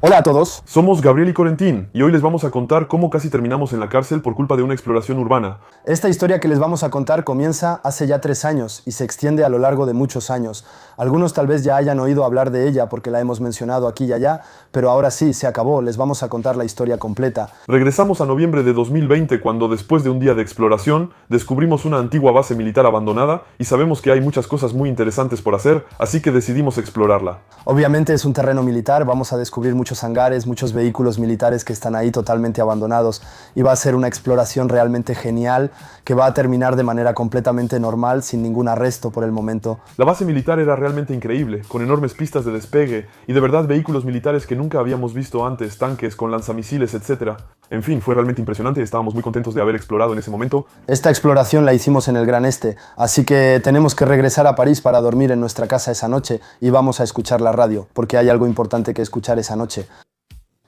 Hola a todos. Somos Gabriel y Corentín, y hoy les vamos a contar cómo casi terminamos en la cárcel por culpa de una exploración urbana. Esta historia que les vamos a contar comienza hace ya 3 años y se extiende a lo largo de muchos años. Algunos tal vez ya hayan oído hablar de ella porque la hemos mencionado aquí y allá, pero ahora sí, se acabó, les vamos a contar la historia completa. Regresamos a noviembre de 2020 cuando después de un día de exploración descubrimos una antigua base militar abandonada y sabemos que hay muchas cosas muy interesantes por hacer, así que decidimos explorarla. Obviamente es un terreno militar, vamos a descubrir muchos hangares, muchos vehículos militares que están ahí totalmente abandonados y va a ser una exploración realmente genial que va a terminar de manera completamente normal sin ningún arresto por el momento. La base militar era realmente increíble, con enormes pistas de despegue y de verdad vehículos militares que nunca habíamos visto antes, tanques con lanzamisiles, etc. En fin, fue realmente impresionante y estábamos muy contentos de haber explorado en ese momento. Esta exploración la hicimos en el Gran Este, así que tenemos que regresar a París para dormir en nuestra casa esa noche y vamos a escuchar la radio, porque hay algo importante que escuchar esa noche.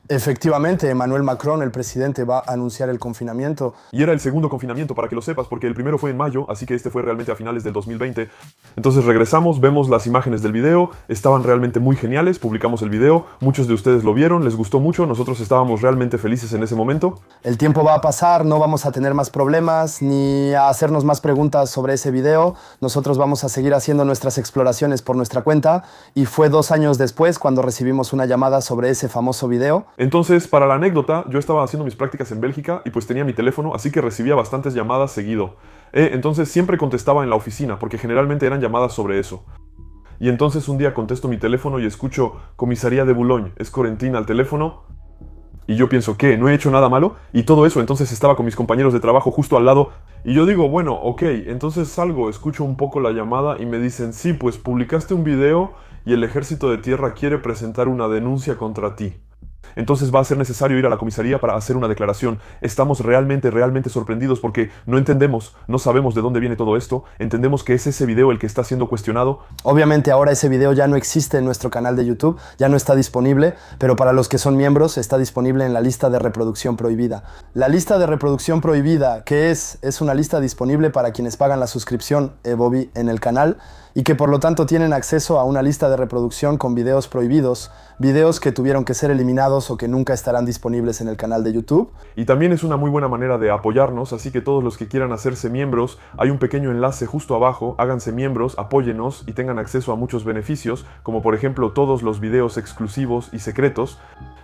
Efectivamente, Emmanuel Macron, el presidente, va a anunciar el confinamiento. Y era el segundo confinamiento, para que lo sepas, porque el primero fue en mayo, así que este fue realmente a finales del 2020. Entonces regresamos, vemos las imágenes del video, estaban realmente muy geniales, publicamos el video, muchos de ustedes lo vieron, les gustó mucho, nosotros estábamos realmente felices en ese momento. El tiempo va a pasar, no vamos a tener más problemas ni a hacernos más preguntas sobre ese video. Nosotros vamos a seguir haciendo nuestras exploraciones por nuestra cuenta y fue 2 años después cuando recibimos una llamada sobre ese famoso video. Entonces, para la anécdota, yo estaba haciendo mis prácticas en Bélgica y pues tenía mi teléfono, así que recibía bastantes llamadas seguido. Entonces siempre contestaba en la oficina, porque generalmente eran llamadas sobre eso. Y entonces un día contesto mi teléfono y escucho Comisaría de Boulogne, es Corentín al teléfono. Y yo pienso, ¿qué? ¿No he hecho nada malo? Y todo eso, entonces estaba con mis compañeros de trabajo justo al lado. Y yo digo, bueno, ok, entonces salgo, escucho un poco la llamada y me dicen, sí, pues publicaste un video y el Ejército de Tierra quiere presentar una denuncia contra ti. Entonces va a ser necesario ir a la comisaría para hacer una declaración. Estamos realmente sorprendidos porque no entendemos, no sabemos de dónde viene todo esto. Entendemos que es ese video el que está siendo cuestionado. Obviamente ahora ese video ya no existe en nuestro canal de YouTube, ya no está disponible, pero para los que son miembros está disponible en la lista de reproducción prohibida. La lista de reproducción prohibida, que es una lista disponible para quienes pagan la suscripción Bobby en el canal y que por lo tanto tienen acceso a una lista de reproducción con videos prohibidos, videos que tuvieron que ser eliminados o que nunca estarán disponibles en el canal de YouTube. Y también es una muy buena manera de apoyarnos, así que todos los que quieran hacerse miembros, hay un pequeño enlace justo abajo, háganse miembros, apóyennos y tengan acceso a muchos beneficios, como por ejemplo todos los videos exclusivos y secretos.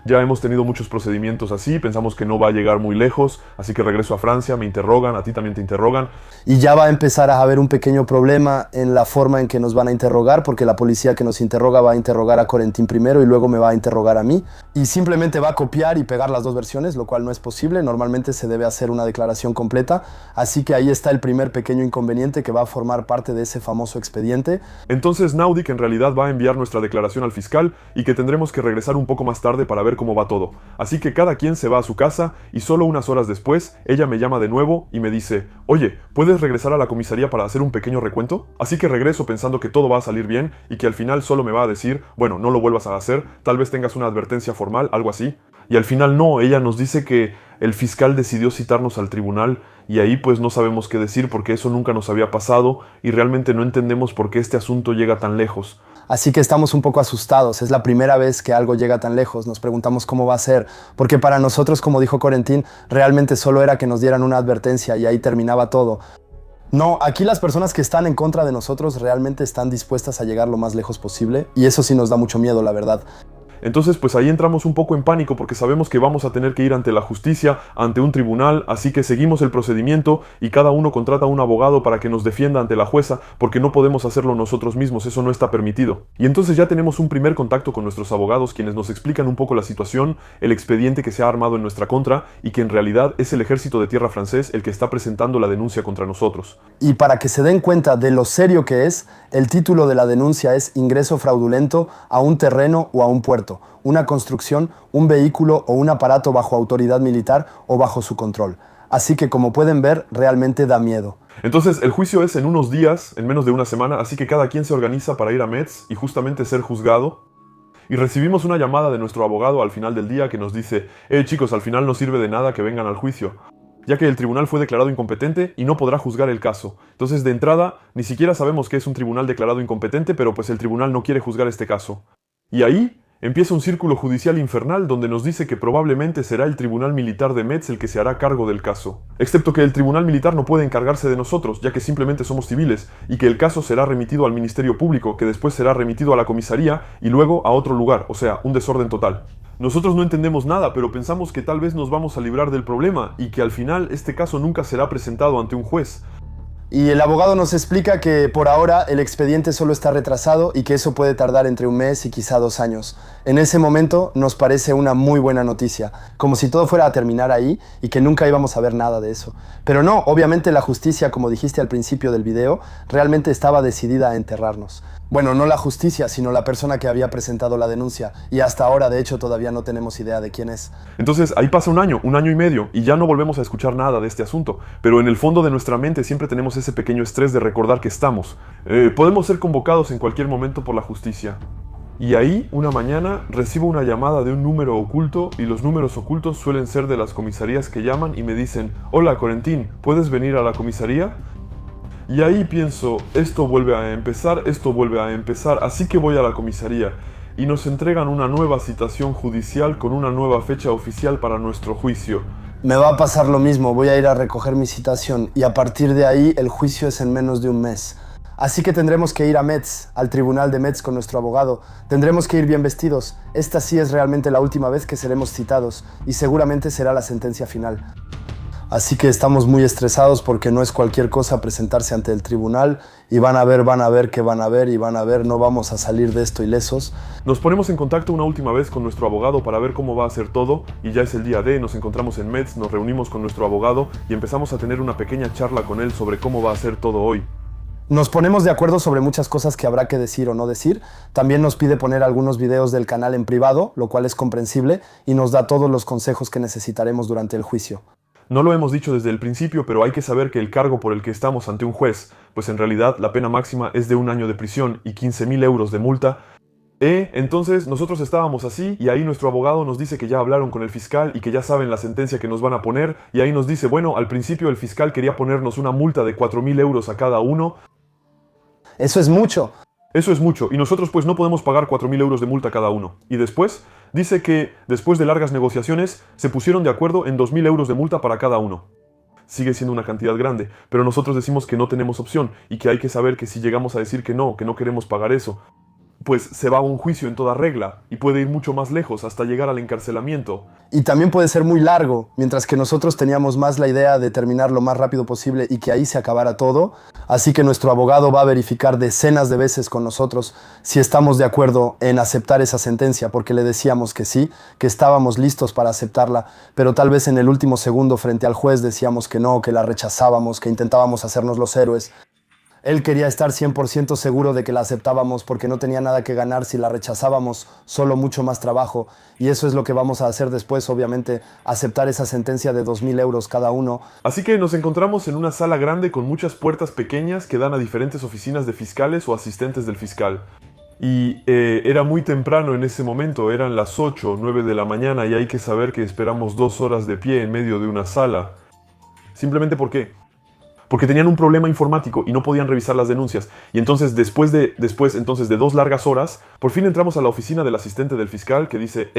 Ya hemos tenido muchos procedimientos así, pensamos que no va a llegar muy lejos, así que regreso a Francia, me interrogan, a ti también te interrogan. Y ya va a empezar a haber un pequeño problema en la forma en que nos van a interrogar, porque la policía que nos interroga va a interrogar a Corentín primero y luego me va a interrogar a mí. Y simplemente va a copiar y pegar las dos versiones, lo cual no es posible, normalmente se debe hacer una declaración completa, así que ahí está el primer pequeño inconveniente que va a formar parte de ese famoso expediente. Entonces Naudic en realidad va a enviar nuestra declaración al fiscal y que tendremos que regresar un poco más tarde para ver cómo va todo. Así que cada quien se va a su casa y solo unas horas después ella me llama de nuevo y me dice, oye, ¿puedes regresar a la comisaría para hacer un pequeño recuento? Así que regreso pensando que todo va a salir bien y que al final solo me va a decir, bueno, no lo vuelvas a hacer, tal vez tengas una advertencia formal, algo así. Y al final no, ella nos dice que el fiscal decidió citarnos al tribunal y ahí pues no sabemos qué decir porque eso nunca nos había pasado y realmente no entendemos por qué este asunto llega tan lejos. Así que estamos un poco asustados, es la primera vez que algo llega tan lejos, nos preguntamos cómo va a ser, porque para nosotros, como dijo Corentín, realmente solo era que nos dieran una advertencia y ahí terminaba todo. No, aquí las personas que están en contra de nosotros realmente están dispuestas a llegar lo más lejos posible y eso sí nos da mucho miedo, la verdad. Entonces pues ahí entramos un poco en pánico porque sabemos que vamos a tener que ir ante la justicia, ante un tribunal, así que seguimos el procedimiento y cada uno contrata a un abogado para que nos defienda ante la jueza porque no podemos hacerlo nosotros mismos, eso no está permitido. Y entonces ya tenemos un primer contacto con nuestros abogados quienes nos explican un poco la situación, el expediente que se ha armado en nuestra contra y que en realidad es el Ejército de Tierra francés el que está presentando la denuncia contra nosotros. Y para que se den cuenta de lo serio que es, el título de la denuncia es ingreso fraudulento a un terreno o a un puerto, una construcción, un vehículo o un aparato bajo autoridad militar o bajo su control. Así que como pueden ver, realmente da miedo. Entonces el juicio es en unos días, en menos de una semana, así que cada quien se organiza para ir a Metz y justamente ser juzgado. Y recibimos una llamada de nuestro abogado al final del día que nos dice, chicos, al final no sirve de nada que vengan al juicio, ya que el tribunal fue declarado incompetente y no podrá juzgar el caso. Entonces de entrada, ni siquiera sabemos qué es un tribunal declarado incompetente, pero pues el tribunal no quiere juzgar este caso. Y ahí Empieza un círculo judicial infernal donde nos dice que probablemente será el Tribunal Militar de Metz el que se hará cargo del caso. Excepto que el Tribunal Militar no puede encargarse de nosotros, ya que simplemente somos civiles, y que el caso será remitido al Ministerio Público, que después será remitido a la comisaría y luego a otro lugar, o sea, un desorden total. Nosotros no entendemos nada, pero pensamos que tal vez nos vamos a librar del problema y que al final este caso nunca será presentado ante un juez. Y el abogado nos explica que por ahora el expediente solo está retrasado y que eso puede tardar entre un mes y quizá 2 años. En ese momento nos parece una muy buena noticia, como si todo fuera a terminar ahí y que nunca íbamos a ver nada de eso. Pero no, obviamente la justicia, como dijiste al principio del video, realmente estaba decidida a enterrarnos. Bueno, no la justicia, sino la persona que había presentado la denuncia. Y hasta ahora, de hecho, todavía no tenemos idea de quién es. Entonces ahí pasa un año y medio, y ya no volvemos a escuchar nada de este asunto. Pero en el fondo de nuestra mente siempre tenemos ese pequeño estrés de recordar que estamos. Podemos ser convocados en cualquier momento por la justicia. Y ahí, una mañana, recibo una llamada de un número oculto, y los números ocultos suelen ser de las comisarías que llaman y me dicen: «Hola, Corentín, ¿puedes venir a la comisaría?». Y ahí pienso, esto vuelve a empezar, así que voy a la comisaría y nos entregan una nueva citación judicial con una nueva fecha oficial para nuestro juicio. Me va a pasar lo mismo, voy a ir a recoger mi citación y a partir de ahí el juicio es en menos de un mes. Así que tendremos que ir a Metz, al tribunal de Metz con nuestro abogado. Tendremos que ir bien vestidos. Esta sí es realmente la última vez que seremos citados y seguramente será la sentencia final. Así que estamos muy estresados porque no es cualquier cosa presentarse ante el tribunal y van a ver, no vamos a salir de esto ilesos. Nos ponemos en contacto una última vez con nuestro abogado para ver cómo va a ser todo y ya es el día D, nos encontramos en Metz, nos reunimos con nuestro abogado y empezamos a tener una pequeña charla con él sobre cómo va a ser todo hoy. Nos ponemos de acuerdo sobre muchas cosas que habrá que decir o no decir. También nos pide poner algunos videos del canal en privado, lo cual es comprensible, y nos da todos los consejos que necesitaremos durante el juicio. No lo hemos dicho desde el principio, pero hay que saber que el cargo por el que estamos ante un juez, pues en realidad la pena máxima es de 1 año de prisión y 15.000 euros de multa. Entonces nosotros estábamos así y ahí nuestro abogado nos dice que ya hablaron con el fiscal y que ya saben la sentencia que nos van a poner y ahí nos dice, bueno, al principio el fiscal quería ponernos una multa de 4.000 euros a cada uno. Eso es mucho. Eso es mucho, y nosotros pues no podemos pagar 4.000 euros de multa cada uno. Y después, dice que después de largas negociaciones, se pusieron de acuerdo en 2.000 euros de multa para cada uno. Sigue siendo una cantidad grande, pero nosotros decimos que no tenemos opción, y que hay que saber que si llegamos a decir que no queremos pagar eso, pues se va a un juicio en toda regla, y puede ir mucho más lejos hasta llegar al encarcelamiento. Y también puede ser muy largo, mientras que nosotros teníamos más la idea de terminar lo más rápido posible y que ahí se acabara todo. Así que nuestro abogado va a verificar decenas de veces con nosotros si estamos de acuerdo en aceptar esa sentencia, porque le decíamos que sí, que estábamos listos para aceptarla, pero tal vez en el último segundo frente al juez decíamos que no, que la rechazábamos, que intentábamos hacernos los héroes. Él quería estar 100% seguro de que la aceptábamos porque no tenía nada que ganar si la rechazábamos, solo mucho más trabajo. Y eso es lo que vamos a hacer después, obviamente, aceptar esa sentencia de 2.000 euros cada uno. Así que nos encontramos en una sala grande con muchas puertas pequeñas que dan a diferentes oficinas de fiscales o asistentes del fiscal. Y era muy temprano en ese momento, eran las 8 o 9 de la mañana y hay que saber que esperamos 2 horas de pie en medio de una sala. Simplemente ¿por qué? Porque tenían un problema informático y no podían revisar las denuncias. Y entonces, después de 2 largas horas, por fin entramos a la oficina del asistente del fiscal que dice,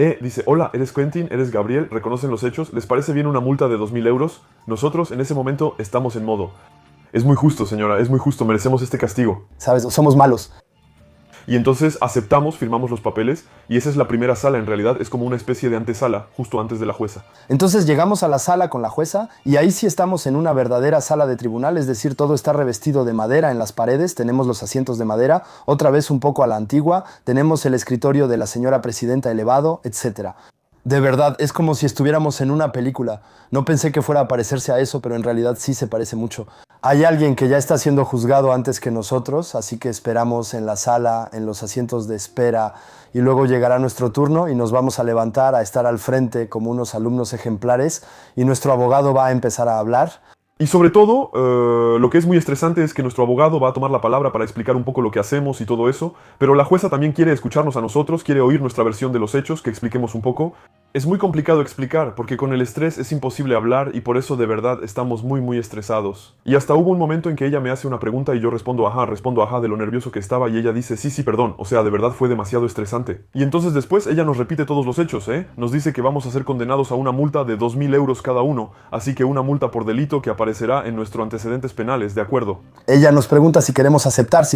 hola, ¿eres Quentin? ¿Eres Gabriel? ¿Reconocen los hechos? ¿Les parece bien una multa de 2.000 euros? Nosotros, en ese momento, estamos en modo. Es muy justo, señora, es muy justo, merecemos este castigo. ¿Sabes? Somos malos. Y entonces aceptamos, firmamos los papeles, y esa es la primera sala, en realidad es como una especie de antesala, justo antes de la jueza. Entonces llegamos a la sala con la jueza, y ahí sí estamos en una verdadera sala de tribunal, es decir, todo está revestido de madera en las paredes, tenemos los asientos de madera, otra vez un poco a la antigua, tenemos el escritorio de la señora presidenta elevado, etc. De verdad, es como si estuviéramos en una película. No pensé que fuera a parecerse a eso, pero en realidad sí se parece mucho. Hay alguien que ya está siendo juzgado antes que nosotros, así que esperamos en la sala, en los asientos de espera, y luego llegará nuestro turno y nos vamos a levantar a estar al frente como unos alumnos ejemplares, y nuestro abogado va a empezar a hablar. Y sobre todo, lo que es muy estresante es que nuestro abogado va a tomar la palabra para explicar un poco lo que hacemos y todo eso, pero la jueza también quiere escucharnos a nosotros, quiere oír nuestra versión de los hechos, que expliquemos un poco. Es muy complicado explicar, porque con el estrés es imposible hablar y por eso de verdad estamos muy estresados. Y hasta hubo un momento en que ella me hace una pregunta y yo respondo ajá de lo nervioso que estaba y ella dice sí, perdón, o sea, de verdad fue demasiado estresante. Y entonces después ella nos repite todos los hechos, Nos dice que vamos a ser condenados a una multa de 2.000 euros cada uno, así que una multa por delito que aparecerá en nuestros antecedentes penales, ¿de acuerdo? Ella nos pregunta si queremos aceptar,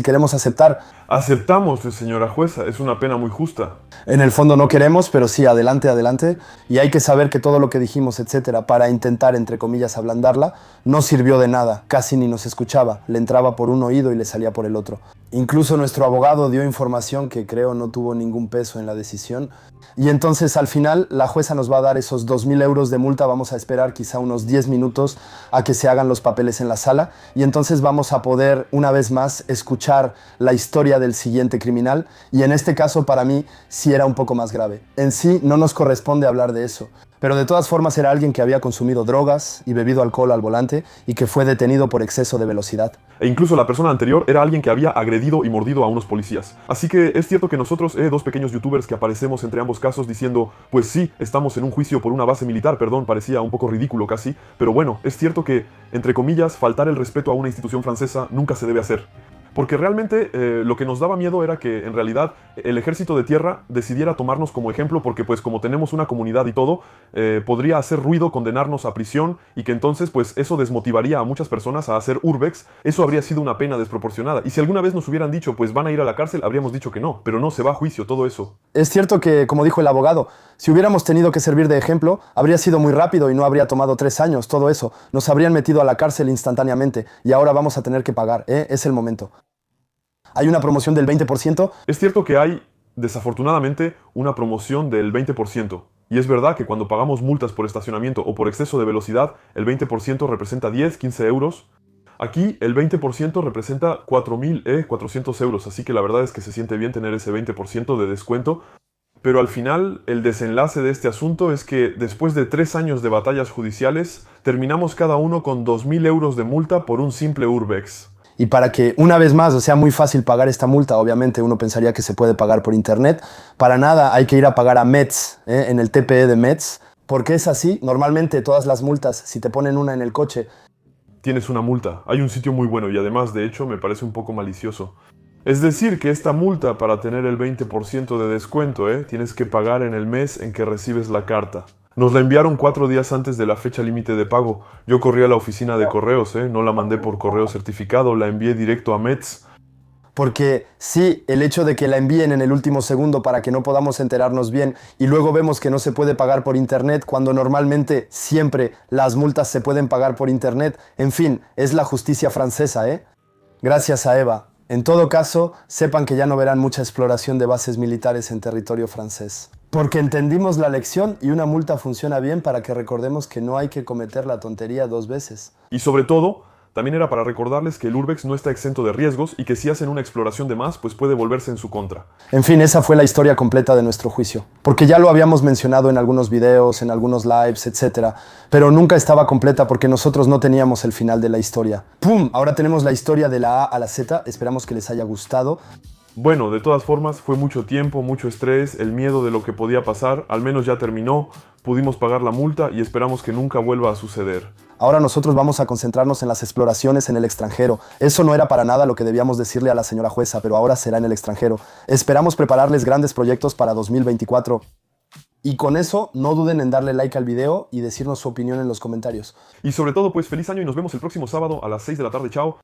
Aceptamos, señora jueza, es una pena muy justa. En el fondo no queremos, pero sí, adelante. Y hay que saber que todo lo que dijimos, etcétera, para intentar, entre comillas, ablandarla, no sirvió de nada. Casi ni nos escuchaba. Le entraba por un oído y le salía por el otro. Incluso nuestro abogado dio información que creo no tuvo ningún peso en la decisión. Y entonces al final la jueza nos va a dar esos 2.000 euros de multa. Vamos a esperar quizá unos 10 minutos a que se hagan los papeles en la sala. Y entonces vamos a poder una vez más escuchar la historia del siguiente criminal. Y en este caso para mí sí era un poco más grave. En sí no nos corresponde hablar de eso. Pero de todas formas era alguien que había consumido drogas y bebido alcohol al volante y que fue detenido por exceso de velocidad. E incluso la persona anterior era alguien que había agredido y mordido a unos policías. Así que es cierto que nosotros, dos pequeños youtubers que aparecemos entre ambos casos diciendo, pues sí, estamos en un juicio por una base militar, perdón, parecía un poco ridículo casi, pero bueno, es cierto que, entre comillas, faltar el respeto a una institución francesa nunca se debe hacer. Porque realmente lo que nos daba miedo era que en realidad el ejército de tierra decidiera tomarnos como ejemplo porque pues como tenemos una comunidad y todo, podría hacer ruido, condenarnos a prisión y que entonces pues eso desmotivaría a muchas personas a hacer urbex. Eso habría sido una pena desproporcionada. Y si alguna vez nos hubieran dicho pues van a ir a la cárcel, habríamos dicho que no, pero no, se va a juicio todo eso. Es cierto que, como dijo el abogado, si hubiéramos tenido que servir de ejemplo, habría sido muy rápido y no habría tomado 3 años, todo eso. Nos habrían metido a la cárcel instantáneamente y ahora vamos a tener que pagar, Es el momento. Hay una promoción del 20%. Es cierto que hay, desafortunadamente, una promoción del 20%. Y es verdad que cuando pagamos multas por estacionamiento o por exceso de velocidad, el 20% representa 10, 15 euros. Aquí el 20% representa 4.400 euros, así que la verdad es que se siente bien tener ese 20% de descuento. Pero al final, el desenlace de este asunto es que después de 3 años de batallas judiciales, terminamos cada uno con 2.000 euros de multa por un simple urbex. Y para que una vez más sea muy fácil pagar esta multa, obviamente uno pensaría que se puede pagar por internet, para nada hay que ir a pagar a Metz, en el TPE de Metz, porque es así, normalmente todas las multas, si te ponen una en el coche, tienes una multa. Hay un sitio muy bueno y además, de hecho, me parece un poco malicioso. Es decir, que esta multa para tener el 20% de descuento, tienes que pagar en el mes en que recibes la carta. Nos la enviaron 4 días antes de la fecha límite de pago. Yo corrí a la oficina de correos, no la mandé por correo certificado, la envié directo a Metz. Porque sí, el hecho de que la envíen en el último segundo para que no podamos enterarnos bien y luego vemos que no se puede pagar por internet cuando normalmente siempre las multas se pueden pagar por internet, en fin, es la justicia francesa, Gracias a Eva. En todo caso, sepan que ya no verán mucha exploración de bases militares en territorio francés. Porque entendimos la lección y una multa funciona bien para que recordemos que no hay que cometer la tontería 2 veces. Y sobre todo, también era para recordarles que el urbex no está exento de riesgos y que si hacen una exploración de más, pues puede volverse en su contra. En fin, esa fue la historia completa de nuestro juicio. Porque ya lo habíamos mencionado en algunos videos, en algunos lives, etc. Pero nunca estaba completa porque nosotros no teníamos el final de la historia. ¡Pum! Ahora tenemos la historia de la A a la Z. Esperamos que les haya gustado. Bueno, de todas formas, fue mucho tiempo, mucho estrés, el miedo de lo que podía pasar, al menos ya terminó, pudimos pagar la multa y esperamos que nunca vuelva a suceder. Ahora nosotros vamos a concentrarnos en las exploraciones en el extranjero. Eso no era para nada lo que debíamos decirle a la señora jueza, pero ahora será en el extranjero. Esperamos prepararles grandes proyectos para 2024. Y con eso, no duden en darle like al video y decirnos su opinión en los comentarios. Y sobre todo, pues feliz año y nos vemos el próximo sábado a las 6 de la tarde. Chao.